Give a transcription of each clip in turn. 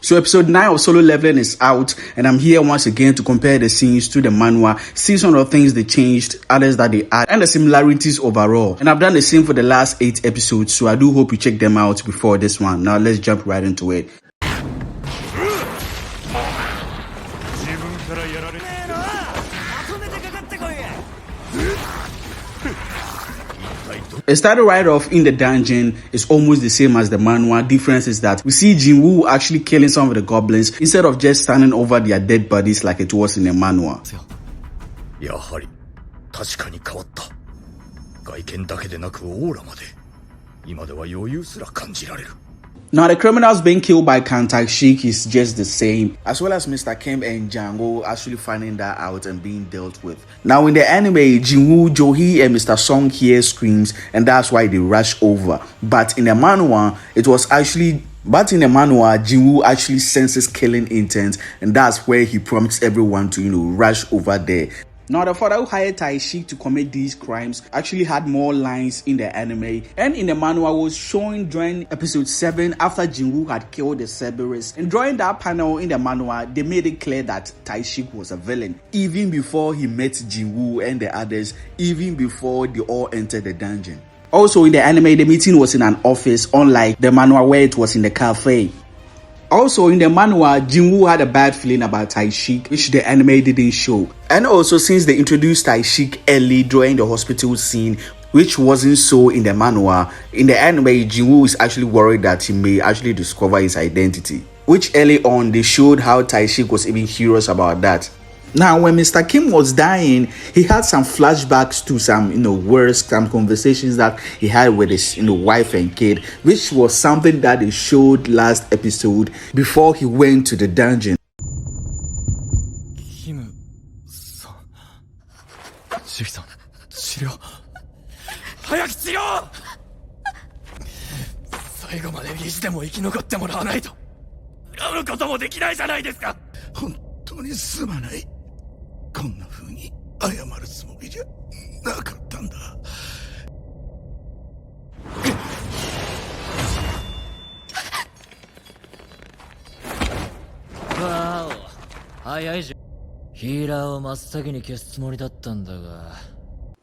So episode 9 of Solo Leveling is out, and I'm here once again to compare the scenes to the manhwa, see some of the things they changed, others that they add, and the similarities overall. And I've done the same for the last 8 episodes, so I do hope you check them out before this one. Now let's jump right into it. It started right off in the dungeon. It's almost the same as the manhwa. Difference is that we see Jinwoo actually killing some of the goblins instead of just standing over their dead bodies like it was in the manhwa. Now the criminals being killed by Kantai-shik is just the same, as well as Mr. Kim and Django actually finding that out and being dealt with. Now in the anime, Jinwoo, Johee, and Mr. Song hear screams, and that's why they rush over. But in the manhwa, Jinwoo actually senses killing intent, and that's where he prompts everyone to, rush over there. Now, the father who hired Tai-shik to commit these crimes actually had more lines in the anime, and in the manhwa was shown during episode 7 after Jinwoo had killed the Cerberus. And during that panel in the manhwa, they made it clear that Tai-shik was a villain, even before he met Jinwoo and the others, even before they all entered the dungeon. Also in the anime, the meeting was in an office, unlike the manhwa where it was in the cafe. Also, in the manhwa, Jinwoo had a bad feeling about Tai-shik, which the anime didn't show. And also, since they introduced Tai-shik early during the hospital scene, which wasn't so in the manhwa, in the anime, Jinwoo is actually worried that he may actually discover his identity. Which early on, they showed how Tai-shik was even curious about that. Now, when Mr. Kim was dying, he had some flashbacks to some, words, some conversations that he had with his, wife and kid, which was something that they showed last episode before he went to the dungeon.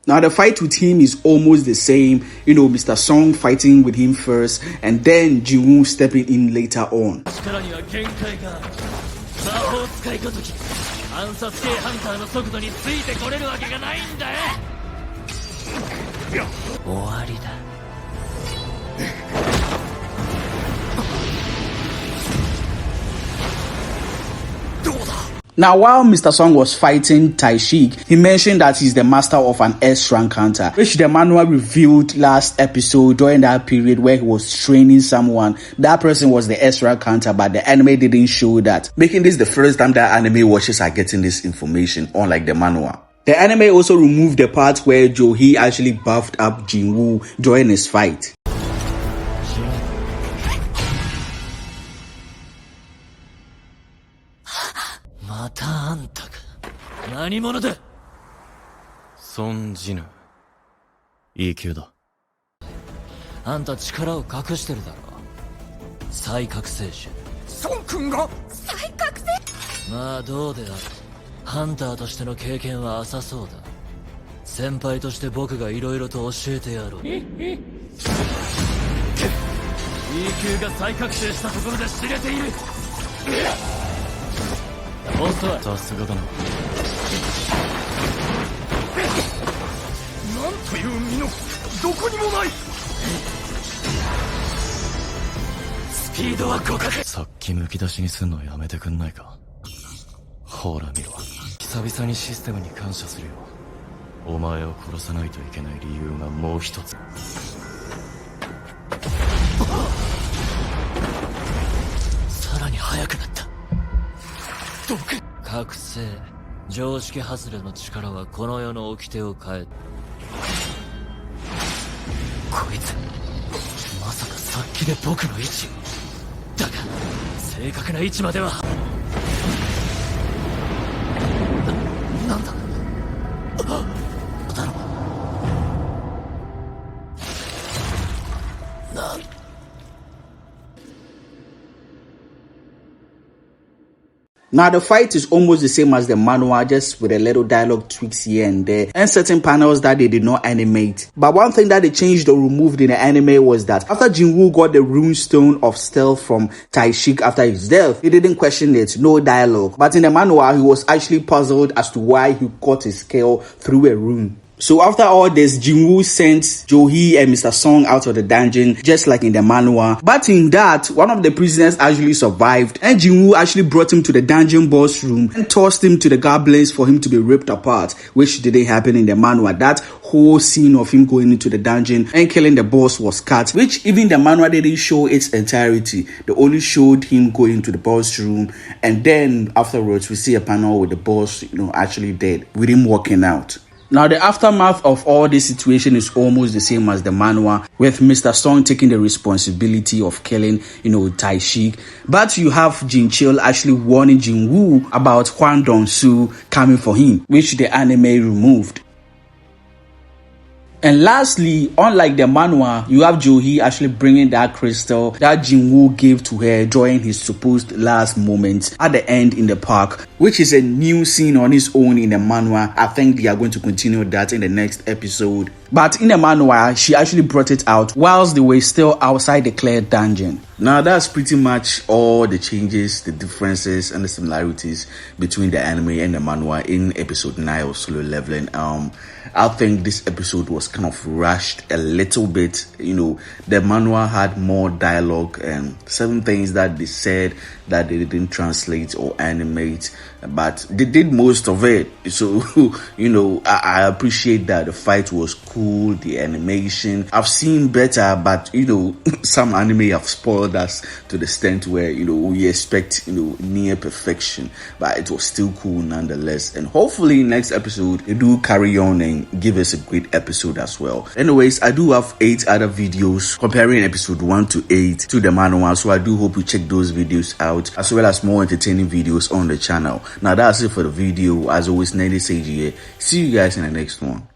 Now the fight with him is almost the same, Mr. Song fighting with him first and then Jinwoo stepping in later on. Now, while Mr. Song was fighting Tai-shik, he mentioned that he's the master of an S-rank counter, which the manhwa revealed last episode during that period where he was training someone. That person was the S-rank counter, but the anime didn't show that, making this the first time that anime watchers are getting this information, unlike the manhwa. The anime also removed the part where Johee actually buffed up Jinwoo during his fight. Now the fight is almost the same as the manhwa, just with a little dialogue tweaks here and there, and certain panels that they did not animate. But one thing that they changed or removed in the anime was that after Jinwoo got the rune stone of stealth from Taishik after his death, he didn't question it, no dialogue. But in the manhwa, he was actually puzzled as to why he got his skill through a rune. So after all this, Jinwoo sent Johee and Mr. Song out of the dungeon, just like in the manhwa. But in that, one of the prisoners actually survived, and Jinwoo actually brought him to the dungeon boss room and tossed him to the goblins for him to be ripped apart, which didn't happen in the manhwa. That whole scene of him going into the dungeon and killing the boss was cut, which even the manhwa didn't show its entirety. They only showed him going to the boss room, and then afterwards we see a panel with the boss, actually dead, with him walking out. Now, the aftermath of all this situation is almost the same as the manhwa, with Mr. Song taking the responsibility of killing, Taishik. But you have Jinchil actually warning Jinwoo about Hwang Dong-soo coming for him, which the anime removed. And lastly, unlike the manhwa, you have Johee actually bringing that crystal that Jinwoo gave to her during his supposed last moments at the end in the park, which is a new scene on its own in the manhwa. I think they are going to continue that in the next episode. But in the manhwa, she actually brought it out whilst they were still outside the cleared dungeon. Now, that's pretty much all the changes, the differences, and the similarities between the anime and the manhwa in episode 9 of Solo Leveling. I think this episode was kind of rushed a little bit. The manhwa had more dialogue and certain things that they said that they didn't translate or animate, but they did most of it. So, I appreciate that. The fight was cool, the animation. I've seen better, but, some anime have spoiled us to the extent where, we expect, near perfection, but it was still cool nonetheless. And hopefully next episode, they do carry on and give us a great episode as well. Anyways, I do have 8 other videos comparing episode 1 to 8 to the manhwa, so I do hope you check those videos out, as well as more entertaining videos on the channel. Now that's it for the video. As always, Nene Sage here. See you guys in the next one.